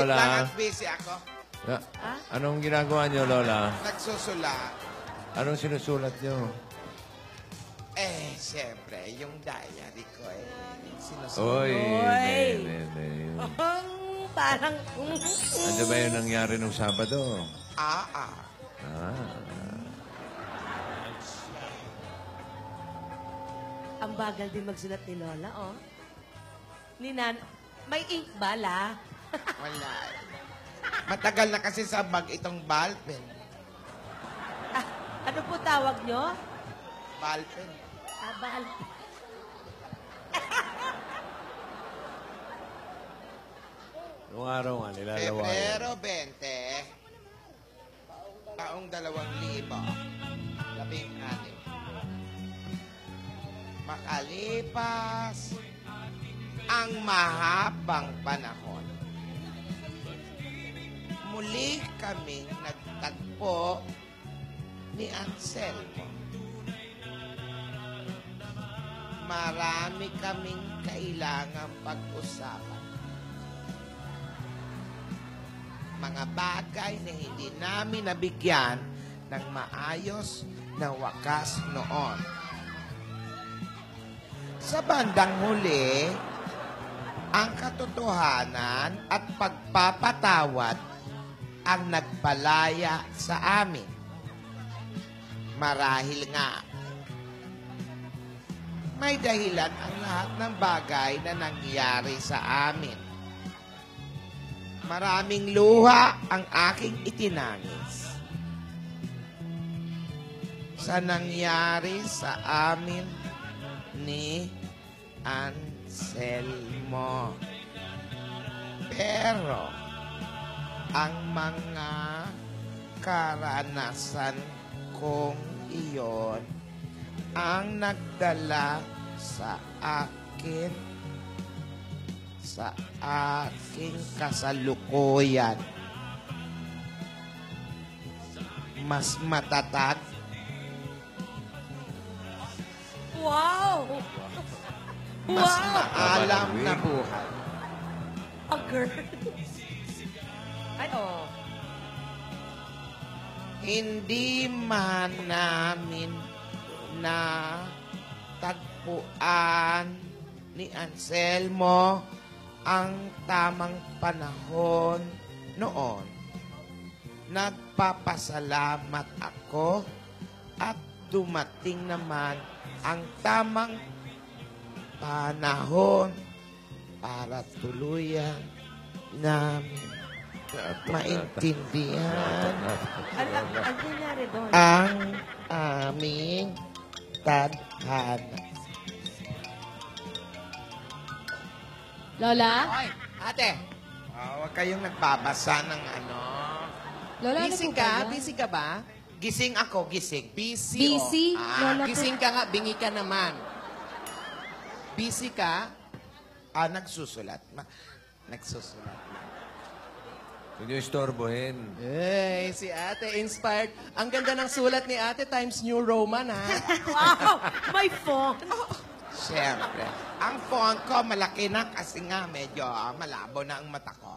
Lola. lang at busy ako. Anong ginagawa niyo, Lola? Nagsusulat. Anong sinusulat niyo? Siyempre, yung diary ko sinusulat. Oy, Parang... Ano ba yung nangyari nung Sabado? Ang bagal din magsulat ni Lola, oh. May ink ba, La? Wala. Matagal na kasi sa bag itong ballpen. Ano po tawag nyo? Ballpen. Ballpen. Noong araw nga, nilalawayan. Pebrero 20, taong 2016. Makalipas ang mahabang panahon, muli kaming nagtagpo ni Anselmo. Marami kaming kailangang pag-usapan. Mga bagay na hindi namin nabigyan ng maayos na wakas noon. Sa bandang huli, ang katotohanan at pagpapatawad ang nagpalaya sa amin. Marahil nga, may dahilan ang lahat ng bagay na nangyari sa amin. Maraming luha ang aking itinangis sa nangyari sa amin ni Anselmo. Pero ang mga karanasan kong iyon ang nagdala sa akin sa aking kasalukuyan. Mas matatag. Wow! Mas Wow! maalam na buhay. A girl. Ay, oh. Hindi man namin na tagpuan ni Anselmo ang tamang panahon noon. Nagpapasalamat ako at dumating naman ang tamang panahon para tuluyan namin maintindihan Ano nangyari doon? ang aming tadhana. Lola? Oy, ate. Huwag kayong nagbabasa ng ano. Lola, ano Busy po ka? ba yan? Busy ka ba? Gising ako, gising. Busy. Busy? Oh. Lola po. Gising ka nga, bingi ka naman. Busy ka? Nagsusulat. Nagsusulat. Huwag niyo istorbohin. Hey, si ate, inspired. Ang ganda ng sulat ni ate, Times New Roman, ha? Wow! May phone! Siyempre. Ang font ko malaki na kasi nga medyo malabo na ang mata ko.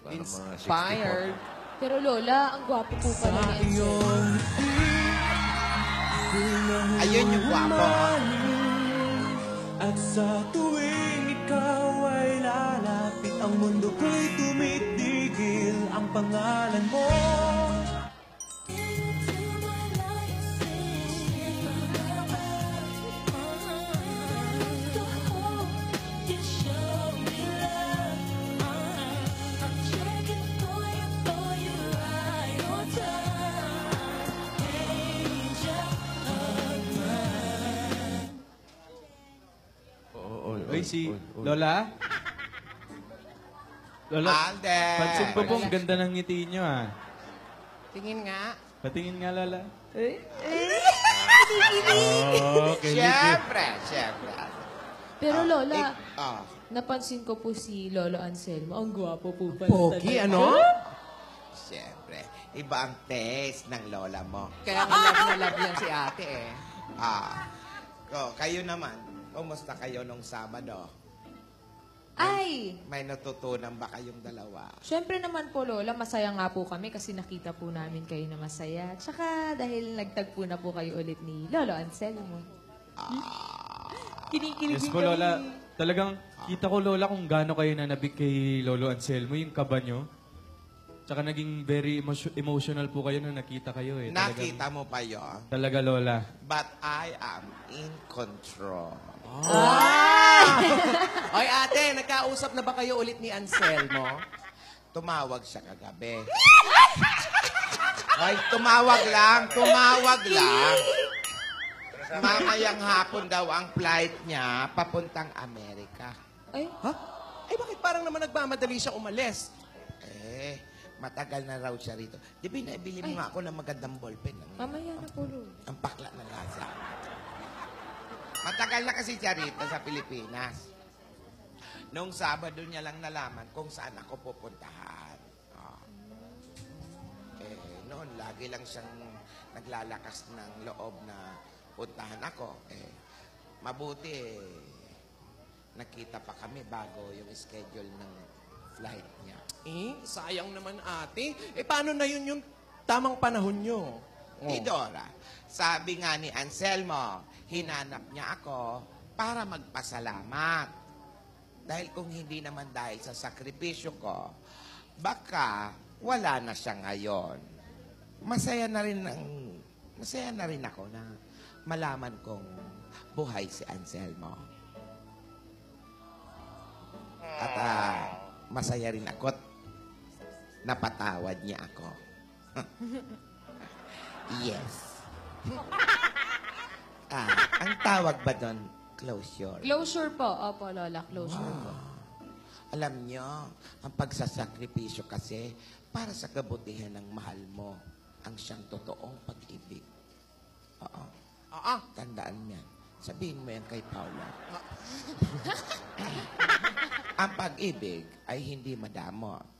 Para mga Inspired. Pero Lola, ang gwapo po pala ni Ansel. Ayun yung gwapo. At sa tuwing ikaw ay lalapit, ang mundo ko'y tumitigil. Ang pangalan mo Uy, si Lola? Lola, Alden. pansin ko pong ganda ng ngiti nyo, ah. Tingin nga. Patingin nga, Lola. Okay, Siyempre, siyempre. Pero Lola, Ah. napansin ko po si Lolo Anselmo. Ang gwapo po pala. Pogi, talaga. ano? Siyempre. Iba ang taste ng lola mo. Kaya nga love na love yan si ate, eh. Kayo naman. Kumusta kayo nung Sabado? Ay! May natutunan ba kayong dalawa? Siyempre naman po, Lola, masaya nga po kami kasi nakita po namin kayo na masaya. Tsaka dahil nagtagpo na po kayo ulit ni Lolo Anselmo. Kinikilig Yes din po, kami. Lola. Talagang kita ko, Lola, kung gaano kayo nanabik kay Lolo Anselmo, yung kaba nyo. Tsaka naging very emotional po kayo nung nakita kayo eh. Nakita mo pa yon. Talaga, Lola. But I am in control. Oy, ate, nagkausap na ba kayo ulit ni Anselmo? Tumawag siya kagabi. Ay, tumawag lang. Mamayang hapon daw ang flight niya papuntang Amerika. Ay, Ha? Ay, bakit parang naman nagmamadali siya umalis? Matagal na raw siya rito. Di ba naibili mo nga ako ng magandang ballpen? mamaya na po, Lola. Ang pakla ng lasa. Matagal na kasi siya rito sa Pilipinas. Nung Sabado niya lang nalaman kung saan ako pupuntahan. Noon, lagi lang siyang naglalakas ng loob na puntahan ako. Mabuti, nakita pa kami bago yung schedule ng flight niya. Sayang naman, ate. Paano na yun yung tamang panahon nyo? Dora, sabi nga ni Anselmo, hinanap niya ako para magpasalamat. Dahil kung hindi naman dahil sa sakripisyo ko, baka wala na siya ngayon. Masaya na rin ako na malaman kong buhay si Anselmo. At masaya rin ako't napatawad niya ako. Yes. Ang tawag ba doon? Closure. Closure po. Opo, Lola. Closure po. Alam niyo, ang pagsasakripisyo kasi para sa kabutihan ng mahal mo ang siyang totoong pag-ibig. Oo. Tandaan mo yan. Sabihin mo yan kay Paula. Ang pag-ibig ay hindi madamo.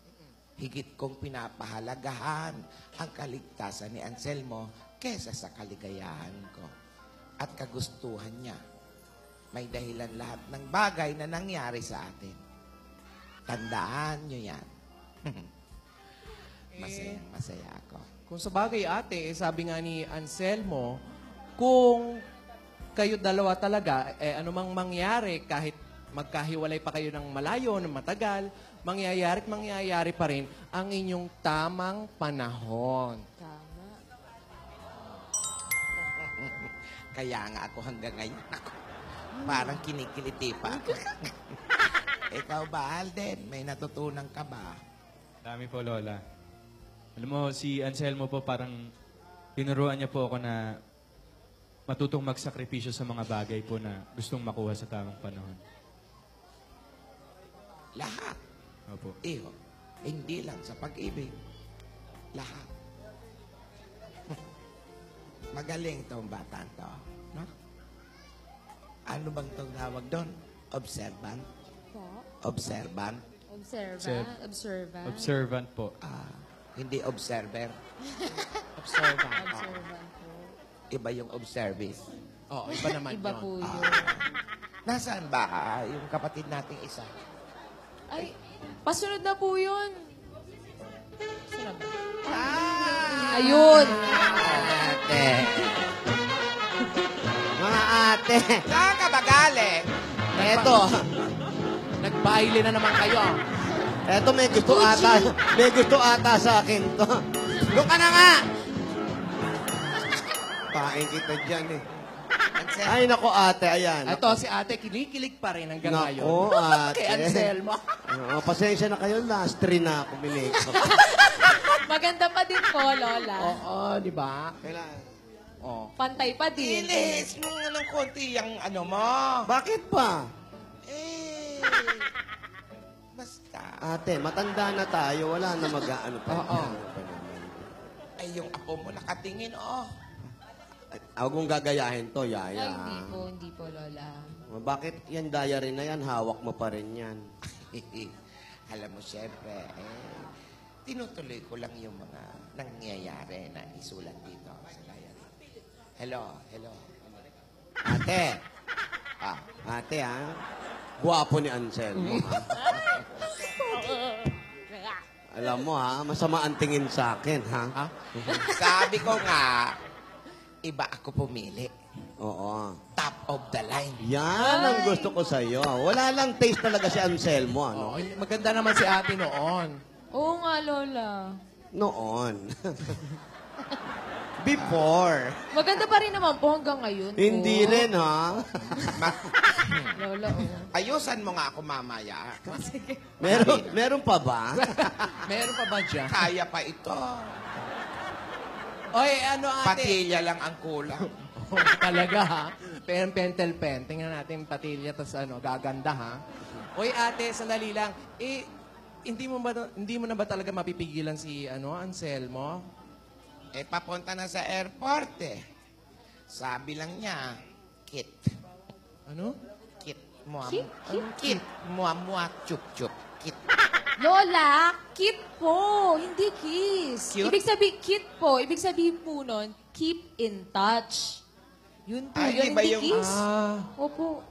Higit kong pinapahalagahan ang kaligtasan ni Anselmo kesa sa kaligayahan ko at kagustuhan niya. May dahilan lahat ng bagay na nangyari sa atin. Tandaan niyo yan. Masaya ako. Kung sa bagay, ate, sabi nga ni Anselmo, kung kayo dalawa talaga, anumang mangyari, kahit magkahiwalay pa kayo ng malayo, ng matagal, mangyayari pa rin ang inyong tamang panahon. Tama. Kaya nga ako hanggang ngayon ako. Parang kinikiliti pa ako. Ikaw ba, Alden? May natutunan ka ba? Dami po, Lola. Alam mo, si Anselmo po parang tinuruan niya po ako na matutong magsakripisyo sa mga bagay po na gustong makuha sa tamang panahon. Lahat. Opo. Iyo, hindi lang sa pag-ibig. Lahat. Magaling tong bata to. No? Ano bang tong tawag doon? Observant? Po. Observant? Observant. Observant po. Hindi observer. Observant. Observant po. Iba yung observice. Oo, iba naman Iba yun. po yun. Nasaan ba yung kapatid nating isa? Ay, pasunod na po yun. Sunod na. Ayun. Ate. Mga ate. Saan ka ba galing? Eto. Nagbaile na naman kayo. Eto may gusto ata. May gusto ata sa akin to. Doon ka na nga. Pain kita dyan eh. Anselmo, Ay, nako ate, ayan. Ito si ate, kinikilig pa rin hanggang ngayon. Nako, ate. Kay Anselmo. Oo, pasensya na kayo. Last 3 na ako minake. Maganda pa din po, Lola. Oo, di ba? Kailan? Oo. Pantay pa din. ilis mo nga ng konti yung ano mo. Bakit pa? Basta. Ate, matanda na tayo. Wala na mag-ano pa. Oo. Ay, yung apo mo nakatingin, oh. Ako kung gagayahin to, Ay, yaya. hindi po, Lola. Bakit yan diary na yan? Hawak mo pa rin yan. Alam mo, syempre, tinutuloy ko lang yung mga nangyayari na isulat dito sa diary. Hello. Ate. Ate, ha? Guwapo ni Anselmo, ha? Alam mo, ha? Masama ang tingin sa akin, ha? Sabi ko nga, iba ako pumili. Oo. Top of the line. Yan ang gusto ko sa'yo. Wala lang taste talaga si Anselmo, ano? Oh, maganda naman si ate noon. Oo nga, Lola. Noon. Before. Maganda pa rin naman po hanggang ngayon. Hindi rin, ha? Lola, oo. Ayusan mo nga ako mamaya. Meron pa ba? Meron pa ba dyan? Kaya pa ito. Oy, ano ate? Patilya lang ang kulang. Oh, talaga ha? Pentel pen. Tingnan natin yung patilya, tas ano, gaganda ha? Oy ate, sandali lang. Hindi mo na ba talaga mapipigilan si Anselmo? Papunta na sa airport Sabi lang niya, kit. Ano? Kit. Mua, Kit? Kit. Mua, chup, chup. Kit. Lola, kit po, hindi kiss. Cute? Kit po. Ibig sabihin po nun, keep in touch. Yun po, Ay, yun, di ba hindi yung- kiss. Ah, Opo.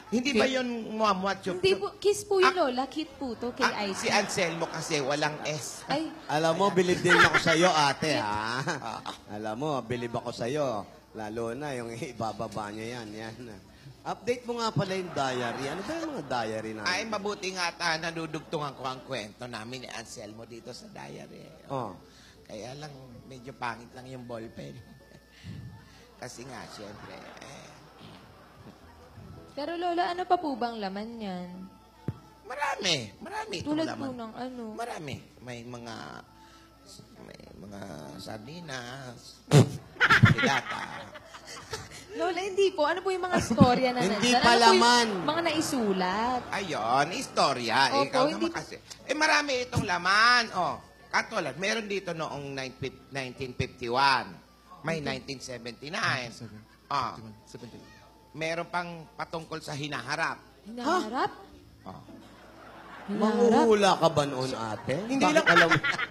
Hindi ba yun mua, chup, Hindi chup? po, kiss po yun, Lola. Kit po to, K-I-T. Si Anselmo kasi walang S. Ay, Alam mo, bilib din ako sa'yo, ate, ha? Alam mo, bilib ako sa'yo. Lalo na yung ibababa niya yan. Update mo nga pala yung diary. Ano ba yung mga diary na? Ay, mabuti nga nadudugtungan ko ang kwento namin ni Anselmo dito sa diary. Oh. Kaya lang, medyo pangit lang yung ballpen. Kasi nga, siyempre, pero Lola, ano pa po bang laman yan? marami itong Tulad laman. po ng ano? Marami. May mga sardinas, dilata. Lola, hindi po. Ano po yung mga storya na Hindi nandyan? pa Ano po yung laman. mga naisulat? Ayun, istorya. Opo, Ikaw hindi naman kasi. Marami itong laman. Katulad, meron dito noong 1951. May 1979. Meron pang patungkol sa hinaharap. Hinaharap? Oh. Hinaharap? Manguhula ka ba noon, ate? hindi Bakit lang alam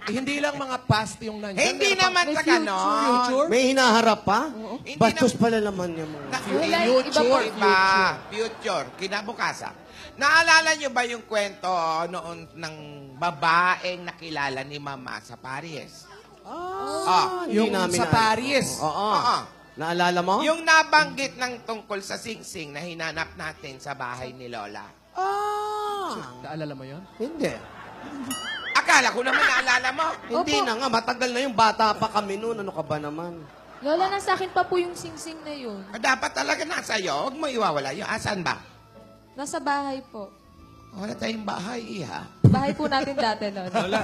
hindi lang mga past yung nandiyan. Hindi Meron pang naman may sa future. ganon. future. May hinaharap pa? Hindi Bastos pala naman yung mga... Wala, iba po. Future. Kinabukasan. Naalala niyo ba yung kwento noon ng babaeng nakilala ni Mama sa Paris? Yung sa Paris. Oo. Oo. Naalala mo? Yung nabanggit ng tungkol sa singsing na hinanap natin sa bahay ni Lola. Naalala mo yun? Hindi. Akala ko naman naalala mo. Hindi na nga. Matagal na yung bata pa kami noon. Ano ka ba naman? Lola, nasa akin pa po yung singsing na yun. Dapat talaga nasa iyo. Huwag mo iwawala. Yung asan ba? Nasa bahay po. Wala tayong bahay, iha. Bahay po natin dati, Lola.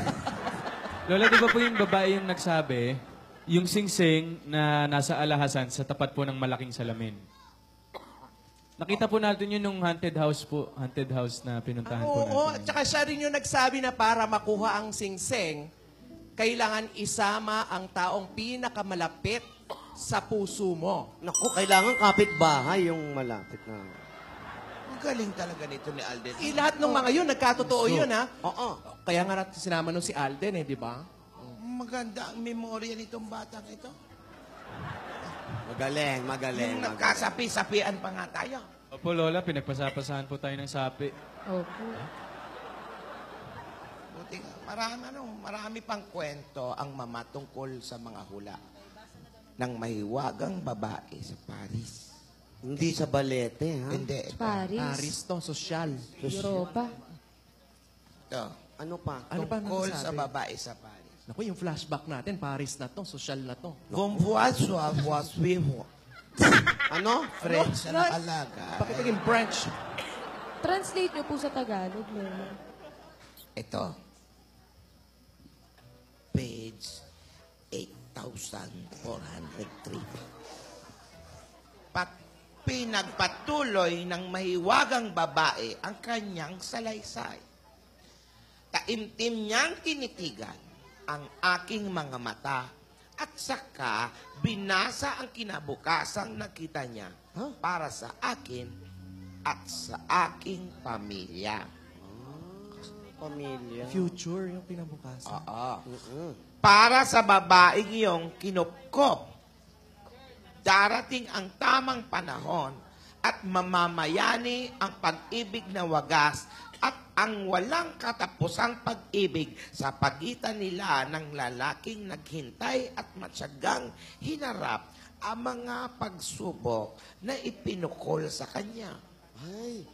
Lola, di ba po yung babae yung nagsabi, yung singsing na nasa alahasan sa tapat po ng malaking salamin? Nakita po natin yun nung haunted house na pinuntahan po Oo, natin. tsaka siya rin yung nagsabi na para makuha ang singsing, kailangan isama ang taong pinakamalapit sa puso mo. Naku, kailangan kapitbahay yung malapit na... Ang galing talaga nito ni Alden. Lahat ng mga yun, nagkatotoo yun, ha? Oo. Kaya nga natin sinama nung si Alden, di ba? Maganda ang memorya nitong batang ito. Magaling. Yung nagkasapi-sapian pa nga tayo. Opo, Lola, pinagpasapasahan po tayo ng sapi. Opo. Buti nga, marami pang kwento ang mama tungkol sa mga hula ng mahiwagang babae sa Paris. Hindi sa balete, ha? Hindi. Paris. Paris to, sosyal. Europa. Ito. Ano pa? Ano pa Tungkol nasasabi? sa babae sa Paris. Naku, yung flashback natin, Paris na to, sosyal na to. Ano? French na nakalaga. Bakit naging French? Translate niyo po sa Tagalog, Lola. Ito. Page 8,403. Pinagpatuloy ng mahiwagang babae ang kanyang salaysay. Taimtim niyang tinitigan ang aking mga mata at saka binasa ang kinabukasang nakita niya para sa akin at sa aking pamilya. Pamilya. Future, yung kinabukasan. Para sa babaeng iyong kinupkop, darating ang tamang panahon at mamamayani ang pag-ibig na wagas at ang walang katapusang pag-ibig sa pagitan nila ng lalaking naghintay at matyagang hinarap ang mga pagsubok na ipinukol sa kanya. Ay,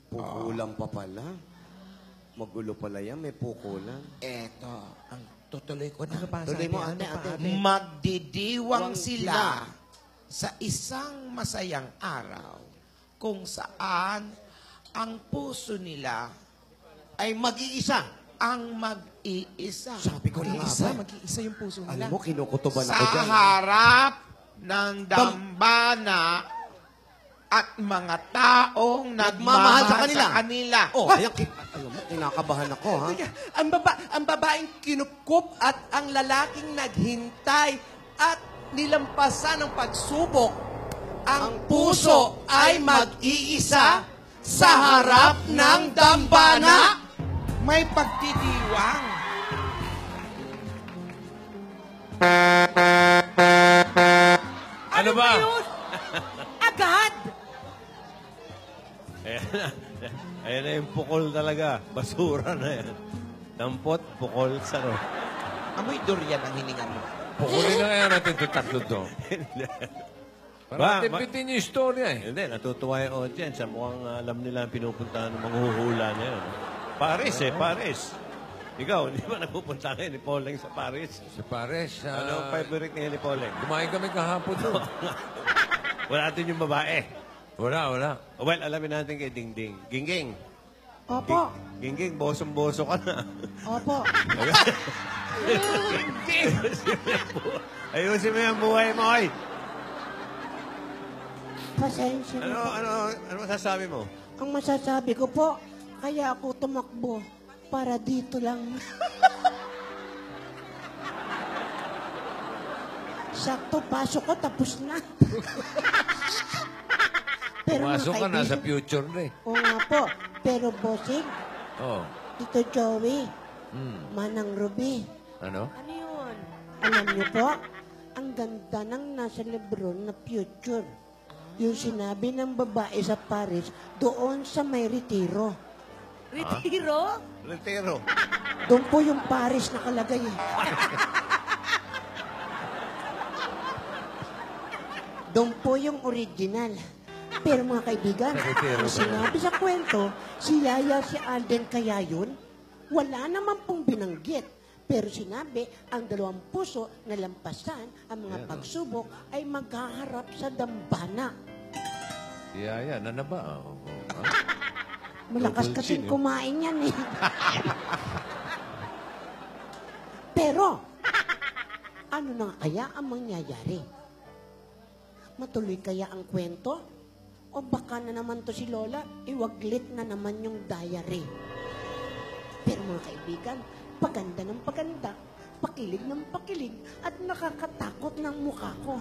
pukulan pa pala. Magulo pala yan, may pukulan. Eto, ang tutuloy ko na. Tuloy mo, ate. Magdidiwang Wang sila sa isang masayang araw kung saan ang puso nila Ay, mag-iisa. ang mag-iisa. Sabi ko na nga ba? Mag-iisa yung puso nila. Alam mo, kinukutuban Sa ako dyan. harap ng dambana at mga taong nagmamahal sa kanila. Oh, ayan, alam mo, kinakabahan ako, ha? Ang babaeng kinukup at ang lalaking naghintay at nilampasan ng pagsubok. Ang puso ay mag-iisa sa harap ng dambana. May pagdidiwang. Ano ba? Yun? Agad! Ayan na yung pukol talaga. Basura na yan. Dampot, pukol, saro. Amoy durian ang hininga mo. Pukulin na kaya natin ito tatlo to. Para tipitin yung istorya eh. Hindi, natutuwa yung audience. Mukhang alam nila ang pinupuntahan ng mga huhula na yun. Paris eh, Paris. Ikaw, hindi ba napupunta kayo ni Poleng sa Paris? Si Pares, Ano ang favorite ni Poleng? kumain kami kahapon doon. Wala natin yung babae. Wala. Well, alamin natin kay Dingding. Gingging. Opo. Gingging, bosong-boso ka na. Opo. Ayusin mo yung buhay mo, ay. Pasensya na po. Ano masasabi mo? Ang masasabi ko po, kaya ako tumakbo para dito lang. Sakto, pasok ko, tapos na. Pero mga Pumasok ka na kaibigan- sa future na eh. Oo nga po. Pero bossing, Oh. Tito Joey, Hmm. Manang Ruby, Ano? Ano yun? alam niyo po, ang ganda ng nasa Lebron na future. Yung sinabi ng babae sa Paris, doon sa may retiro. Retiro? Retiro. Doon po yung Paris nakalagay eh. Doon po yung original. Pero mga kaibigan, ang sinabi sa kwento, si Yaya, si Alden kaya yun, wala naman pong binanggit. Pero sinabi, ang dalawang puso na lampasan ang mga pagsubok ay maghaharap sa dambana. Yaya, na ba? Oh, Malakas Double kasing chin, eh. kumain yan eh. Pero, ano na kaya ang mangyayari? Matuloy kaya ang kwento? O baka na naman to si Lola, iwaglit na naman yung diary. Pero mga kaibigan, paganda ng paganda, pakilig ng pakilig, at nakakatakot ng mukha ko.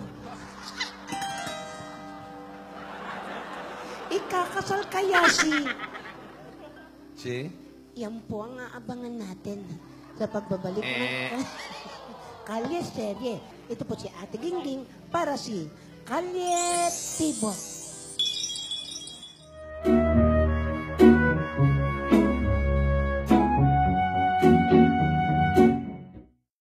Ikakasal kaya Si? Yan po ang aabangan natin sa pagbabalik ng Kalye Serye. Ito po si Ate Gingging para si Kalye Tibok.